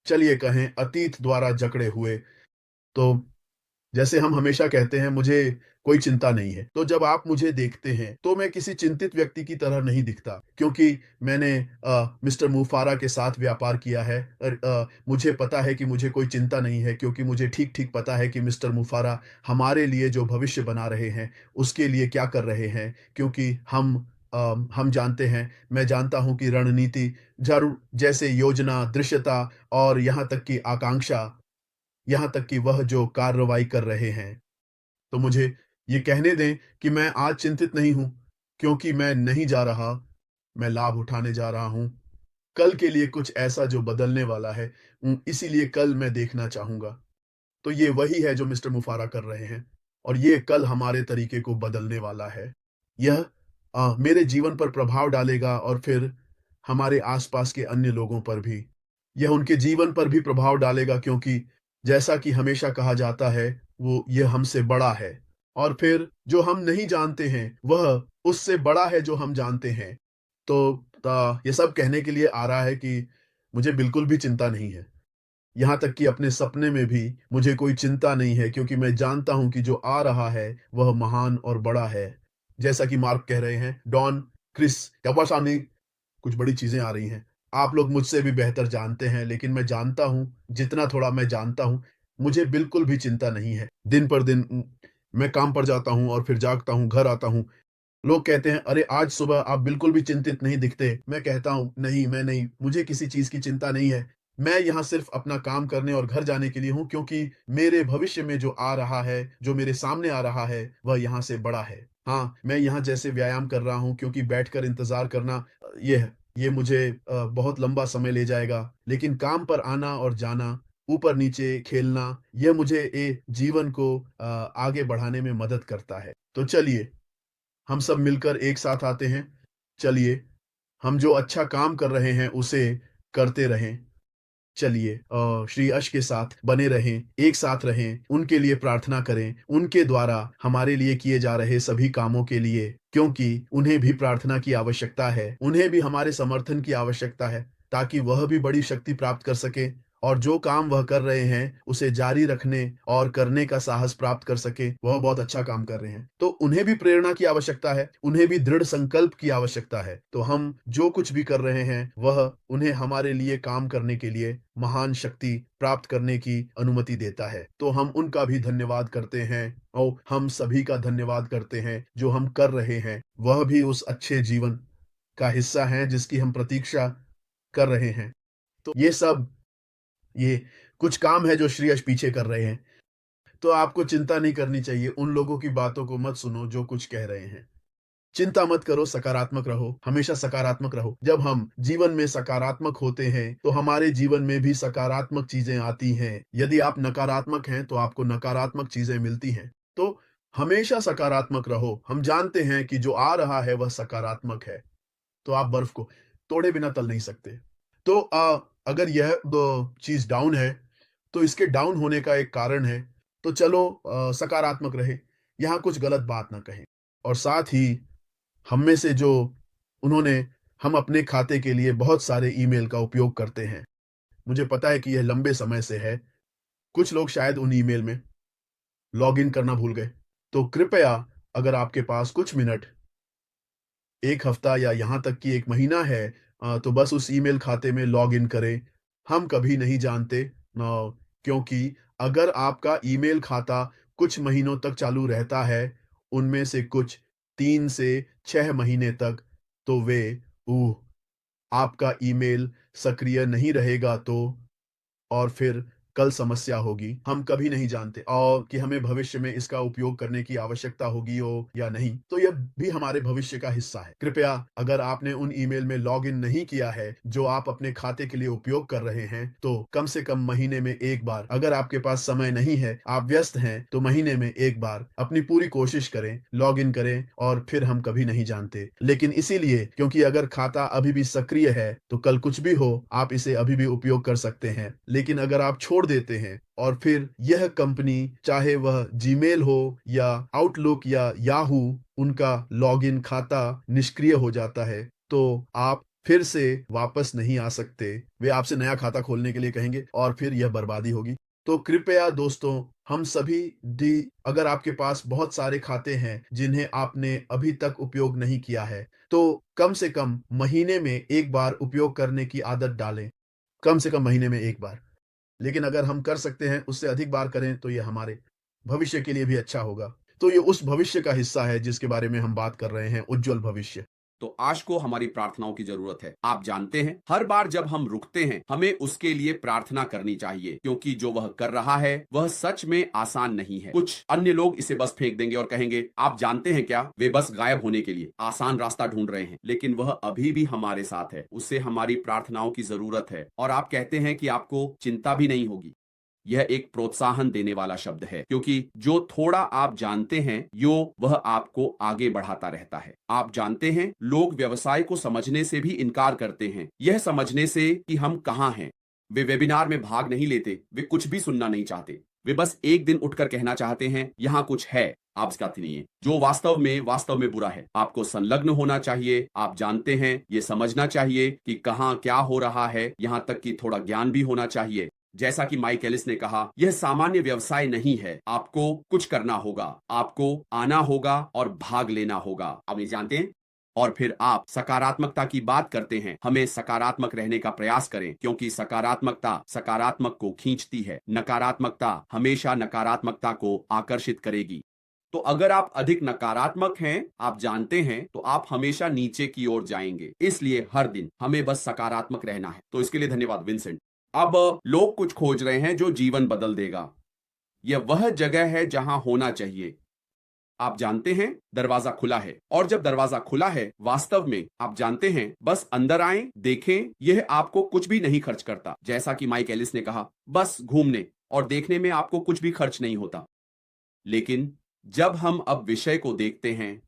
चलिए कहें अतीत द्वारा जकड़े हुए। तो जैसे हम हमेशा कहते हैं मुझे कोई चिंता नहीं है। तो जब आप मुझे देखते हैं तो मैं किसी चिंतित व्यक्ति की तरह नहीं दिखता, क्योंकि मैंने मिस्टर मुफारा के साथ व्यापार किया है और मुझे पता है कि मुझे कोई चिंता नहीं है, क्योंकि मुझे ठीक-ठीक पता है कि मिस्टर मुफारा हमारे लिए जो भविष्य बना रहे हैं, उसके लिए क्या कर रहे हैं। क्योंकि हम जानते हैं, मैं जानता हूँ कि रणनीति ज़रूर जैसे योजना, दृश्यता और यहाँ तक कि आकांक्षा, यहाँ तक कि वह जो कार्रवाई कर रहे हैं, तो मुझे ये कहने दें कि मैं आज चिंतित नहीं हूँ, क्योंकि मैं नहीं जा रहा, मैं लाभ उठाने जा रहा हूँ। कल के लिए कुछ ऐसा जो बदलने वाला है, इसीलिए कल मैं देखना चाहूँगा। तो ये वही है जो मिस्टर मुफारा कर रहे हैं और ये कल हमारे तरीके को बदलने वाला है। यह मेरे जीवन पर प्रभाव डालेगा और फिर हमारे आस-पास के अन्य लोगों पर भी। यह उनके जीवन पर भी प्रभाव डालेगा, क्योंकि जैसा कि हमेशा कहा जाता है, वो यह हमसे बड़ा है और फिर जो हम नहीं जानते हैं, वह उससे बड़ा है जो हम जानते हैं। तो ये सब कहने के लिए आ रहा है कि मुझे बिल्कुल भी चिंता नहीं है। यहाँ तक कि अपने सपने में भी मुझे कोई चिंता नहीं है, क्योंकि मैं जानता हूँ कि जो आ रहा है वह महान और बड़ा है। जैसा कि मार्क कह रहे हैं, डॉन, क्रिस या वसानी, कुछ बड़ी चीज़ें आ रही हैं। आप लोग मुझसे भी बेहतर जानते हैं, लेकिन मैं जानता हूँ, जितना थोड़ा मैं जानता हूँ, मुझे बिल्कुल भी चिंता नहीं है। दिन पर दिन मैं काम पर जाता हूँ और फिर जागता हूँ, घर आता हूँ। लोग कहते हैं, "अरे! आज सुबह आप बिल्कुल भी चिंतित नहीं दिखते।" मैं कहता हूँ, "नहीं, मैं नहीं, मुझे किसी चीज़ की चिंता नहीं है। मैं यहाँ सिर्फ़ अपना काम करने और घर जाने के लिए हूँ, क्योंकि मेरे भविष्य में जो आ रहा है, जो मेरे सामने आ रहा है, वह यहाँ से बड़ा है। हाँ, मैं यहाँ जैसे व्यायाम कर रहा हूँ, क्योंकि बैठकर इंतज़ार करना ये मुझे बहुत लंबा समय ले जाएगा। लेकिन काम पर आना और जाना, ऊपर-नीचे खेलना, यह मुझे जीवन को आगे बढ़ाने में मदद करता है। तो चलिए, हम सब मिलकर एक साथ आते हैं। चलिए, हम जो अच्छा काम कर रहे हैं उसे करते रहें। चलिए श्री यश के साथ बने रहें, एक साथ रहें, उनके लिए प्रार्थना करें, उनके द्वारा हमारे लिए किए जा रहे सभी कामों के लिए, क्योंकि उन्हें भी प्रार्थना की आवश्यकता है, उन्हें भी हमारे समर्थन की आवश्यकता है, ताकि वह भी बड़ी शक्ति प्राप्त कर सकें और जो काम वह कर रहे हैं, उसे जारी रखने और करने का साहस प्राप्त कर सकें। वह बहुत अच्छा काम कर रहे हैं। तो उन्हें भी प्रेरणा की आवश्यकता है, उन्हें भी दृढ़ संकल्प की आवश्यकता है। तो हम जो कुछ भी कर रहे हैं, वह उन्हें हमारे लिए काम करने के लिए महान शक्ति प्राप्त करने की अनुमति देता है। तो हम उनका भी धन्यवाद करते हैं और हम सभी का धन्यवाद करते हैं, जो हम कर रहे हैं, वह भी उस अच्छे जीवन का हिस्सा हैं जिसकी हम प्रतीक्षा कर रहे हैं। तो ये कुछ काम है जो श्री यश पीछे कर रहे हैं। तो आपको चिंता नहीं करनी चाहिए, उन लोगों की बातों को मत सुनो जो कुछ कह रहे हैं। चिंता मत करो, सकारात्मक रहो, हमेशा सकारात्मक रहो। जब हम जीवन में सकारात्मक होते हैं, तो हमारे जीवन में भी सकारात्मक चीज़ें आती हैं। यदि आप नकारात्मक हैं, तो आपको नकारात्मक चीज़ें मिलती हैं। तो हमेशा सकारात्मक रहो। हम जानते हैं कि जो आ रहा है, वह सकारात्मक है। तो आप बर्फ को तोड़े बिना तल नहीं सकते। तो अगर यह चीज़ डाउन है, तो इसके डाउन होने का एक कारण है। तो चलो सकारात्मक रहें, यहाँ कुछ गलत बात ना कहें और साथ ही हम में से जो उन्होंने हम अपने खाते के लिए बहुत सारे ईमेल का उपयोग करते हैं। मुझे पता है कि यह लंबे समय से है। कुछ लोग शायद उन ईमेल में लॉगिन करना भूल गए। तो कृपया अगर आपके पास कुछ मिनट 1 हफ्ता या यहाँ तक कि 1 महीना है, तो बस उस ईमेल खाते में लॉगिन करें। हम कभी नहीं जानते, क्योंकि अगर आपका ईमेल खाता कुछ महीनों तक चालू रहता है, उनमें से कुछ 3 से 6 महीने तक, तो आपका ईमेल सक्रिय नहीं रहेगा तो और फिर कल समस्या होगी। हम कभी नहीं जानते और कि हमें भविष्य में इसका उपयोग करने की आवश्यकता होगी हो या नहीं। तो यह भी हमारे भविष्य का हिस्सा है। कृपया अगर आपने उन ईमेल में लॉगिन नहीं किया है, जो आप अपने खाते के लिए उपयोग कर रहे हैं, तो कम से कम महीने में 1 बार, अगर आपके पास समय नहीं है, आप व्यस्त हैं, तो महीने में 1 बार अपनी पूरी कोशिश करें, लॉगिन करें और फिर हम कभी नहीं जानते। लेकिन इसीलिए क्योंकि अगर खाता अभी भी सक्रिय है, तो कल कुछ भी हो, आप इसे अभी भी उपयोग कर सकते हैं। लेकिन अगर आप छोड़ देते हैं और फिर यह कंपनी, चाहे वह जीमेल हो या आउटलुक या याहू, उनका लॉगिन खाता निष्क्रिय हो जाता है, तो आप फिर से वापस नहीं आ सकते। वे आपसे नया खाता खोलने के लिए कहेंगे और फिर यह बर्बादी होगी। तो कृपया दोस्तों, हम सभी डी अगर आपके पास बहुत सारे खाते हैं जिन्हें आपने अभी तक उपयोग नहीं किया है, तो कम से कम महीने में 1 बार उपयोग करने की आदत डालें। कम से कम महीने में 1 बार। लेकिन अगर हम कर सकते हैं, उससे अधिक बार करें, तो ये हमारे भविष्य के लिए भी अच्छा होगा। तो ये उस भविष्य का हिस्सा है जिसके बारे में हम बात कर रहे हैं, उज्ज्वल भविष्य। तो आज को हमारी प्रार्थनाओं की जरूरत है। आप जानते हैं, हर बार जब हम रुकते हैं हमें उसके लिए प्रार्थना करनी चाहिए, क्योंकि जो वह कर रहा है वह सच में आसान नहीं है। कुछ अन्य लोग इसे बस फेंक देंगे और कहेंगे, आप जानते हैं क्या, वे बस गायब होने के लिए आसान रास्ता ढूंढ रहे हैं। लेकिन वह अभी भी हमारे साथ है, उससे हमारी प्रार्थनाओं की जरूरत है। और आप कहते हैं कि आपको चिंता भी नहीं होगी। यह एक प्रोत्साहन देने वाला शब्द है, क्योंकि जो थोड़ा आप जानते हैं वह आपको आगे बढ़ाता रहता है। आप जानते हैं, लोग व्यवसाय को समझने से भी इनकार करते हैं, यह समझने से कि हम कहां हैं। वे वेबिनार में भाग नहीं लेते, वे कुछ भी सुनना नहीं चाहते। वे बस एक दिन उठकर कहना चाहते हैं, यहां कुछ है, आप इसका नहीं है, जो वास्तव में बुरा है। आपको संलग्न होना चाहिए। आप जानते हैं, ये समझना चाहिए कि कहां क्या हो रहा है, यहां तक कि थोड़ा ज्ञान भी होना चाहिए। जैसा कि माइक एलिस ने कहा, यह सामान्य व्यवसाय नहीं है। आपको कुछ करना होगा, आपको आना होगा और भाग लेना होगा। आप ये जानते हैं। और फिर आप सकारात्मकता की बात करते हैं। हमें सकारात्मक रहने का प्रयास करें, क्योंकि सकारात्मकता सकारात्मक को खींचती है। नकारात्मकता हमेशा नकारात्मकता को आकर्षित करेगी। तो अगर आप अधिक नकारात्मक हैं, आप जानते हैं, तो आप हमेशा नीचे की ओर जाएंगे। इसलिए हर दिन हमें बस सकारात्मक रहना है। तो इसके लिए धन्यवाद विंसेंट। अब लोग कुछ खोज रहे हैं जो जीवन बदल देगा। यह वह जगह है जहां होना चाहिए। आप जानते हैं, दरवाजा खुला है। और जब दरवाजा खुला है, वास्तव में आप जानते हैं, बस अंदर आएं, देखें। यह आपको कुछ भी नहीं खर्च करता। जैसा कि माइक एलिस ने कहा, बस घूमने और देखने में आपको कुछ भी खर्च नहीं होता। लेकिन जब हम अब विषय को देखते हैं,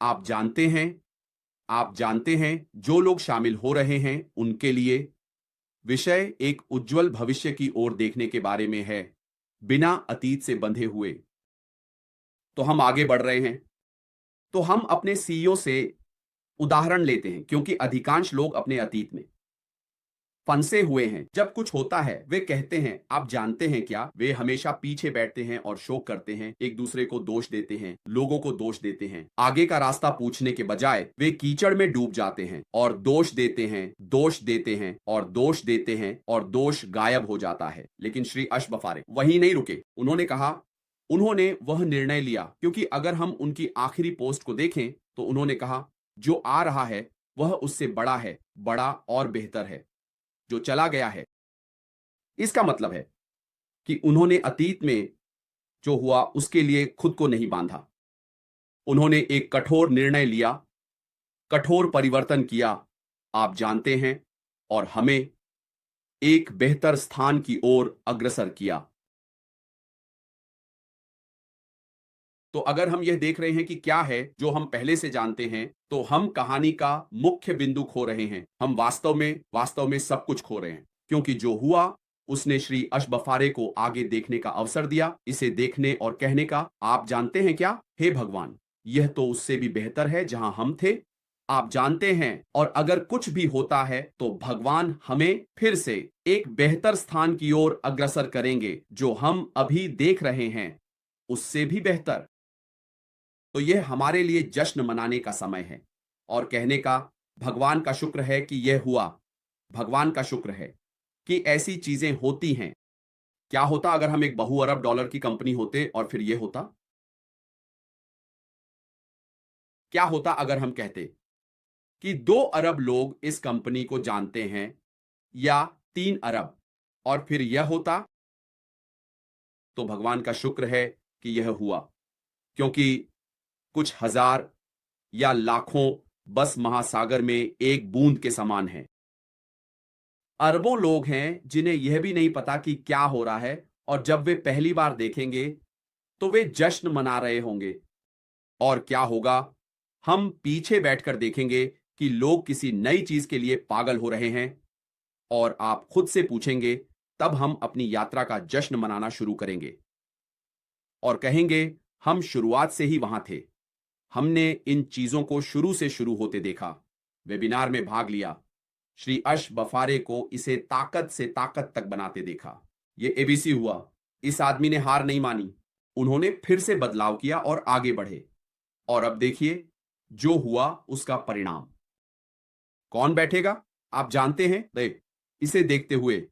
आप जानते हैं, जो लोग शामिल हो रहे हैं उनके लिए विषय एक उज्जवल भविष्य की ओर देखने के बारे में है, बिना अतीत से बंधे हुए। तो हम आगे बढ़ रहे हैं। तो हम अपने सीईओ से उदाहरण लेते हैं, क्योंकि अधिकांश लोग अपने अतीत में फंसे हुए हैं। जब कुछ होता है वे कहते हैं, आप जानते हैं क्या, वे हमेशा पीछे बैठते हैं और शोक करते हैं, एक दूसरे को दोष देते हैं, लोगों को दोष देते हैं। आगे का रास्ता पूछने के बजाय वे कीचड़ में डूब जाते हैं और दोष देते हैं, दोष देते हैं और दोष देते हैं, और दोष गायब हो जाता है। लेकिन श्री अशबफारे वहीं नहीं रुके। उन्होंने कहा, उन्होंने वह निर्णय लिया, क्योंकि अगर हम उनकी आखिरी पोस्ट को देखें तो उन्होंने कहा, जो आ रहा है वह उससे बड़ा है, बड़ा और बेहतर है जो चला गया है। इसका मतलब है कि उन्होंने अतीत में जो हुआ उसके लिए खुद को नहीं बांधा। उन्होंने एक कठोर निर्णय लिया, कठोर परिवर्तन किया, आप जानते हैं, और हमें एक बेहतर स्थान की ओर अग्रसर किया। तो अगर हम यह देख रहे हैं कि क्या है जो हम पहले से जानते हैं, तो हम कहानी का मुख्य बिंदु खो रहे हैं। हम वास्तव में सब कुछ खो रहे हैं, क्योंकि जो हुआ उसने श्री अशबफारे को आगे देखने का अवसर दिया, इसे देखने और कहने का। आप जानते हैं क्या, हे भगवान, यह तो उससे भी बेहतर है जहां हम थे। आप जानते हैं, और अगर कुछ भी होता है तो भगवान हमें फिर से एक बेहतर स्थान की ओर अग्रसर करेंगे, जो हम अभी देख रहे हैं उससे भी बेहतर। तो यह हमारे लिए जश्न मनाने का समय है और कहने का, भगवान का शुक्र है कि यह हुआ, भगवान का शुक्र है कि ऐसी चीजें होती हैं। क्या होता अगर हम एक बहु अरब डॉलर की कंपनी होते और फिर यह होता? क्या होता अगर हम कहते कि 2 अरब लोग इस कंपनी को जानते हैं, या 3 अरब, और फिर यह होता? तो भगवान का शुक्र है कि यह हुआ, क्योंकि कुछ हजार या लाखों बस महासागर में एक बूंद के समान है। अरबों लोग हैं जिन्हें यह भी नहीं पता कि क्या हो रहा है, और जब वे पहली बार देखेंगे तो वे जश्न मना रहे होंगे। और क्या होगा, हम पीछे बैठकर देखेंगे कि लोग किसी नई चीज के लिए पागल हो रहे हैं, और आप खुद से पूछेंगे, तब हम अपनी यात्रा का जश्न मनाना शुरू करेंगे और कहेंगे, हम शुरुआत से ही वहां थे। हमने इन चीजों को शुरू से शुरू होते देखा, वेबिनार में भाग लिया, श्री अश बफारे को इसे ताकत से ताकत तक बनाते देखा। ये एबीसी हुआ। इस आदमी ने हार नहीं मानी। उन्होंने फिर से बदलाव किया और आगे बढ़े। और अब देखिए जो हुआ उसका परिणाम। कौन बैठेगा? आप जानते हैं। देख, इसे देखते हुए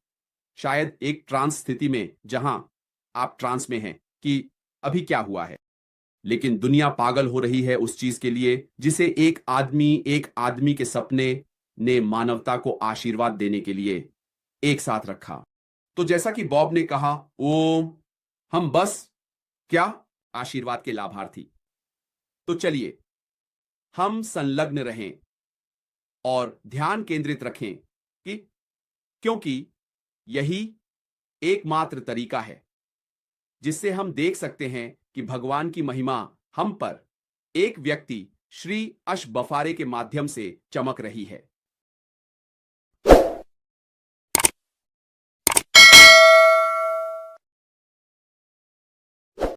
शायद एक ट्रांस स्थिति में, जहां आप ट्रांस में हैं कि अभी क्या हुआ है, लेकिन दुनिया पागल हो रही है उस चीज के लिए जिसे एक आदमी के सपने ने मानवता को आशीर्वाद देने के लिए एक साथ रखा। तो जैसा कि बॉब ने कहा, ओम, हम बस क्या आशीर्वाद के लाभार्थी। तो चलिए हम संलग्न रहें और ध्यान केंद्रित रखें कि क्योंकि यही एकमात्र तरीका है जिससे हम देख सकते हैं कि भगवान की महिमा हम पर एक व्यक्ति श्री अश बफारे के माध्यम से चमक रही है।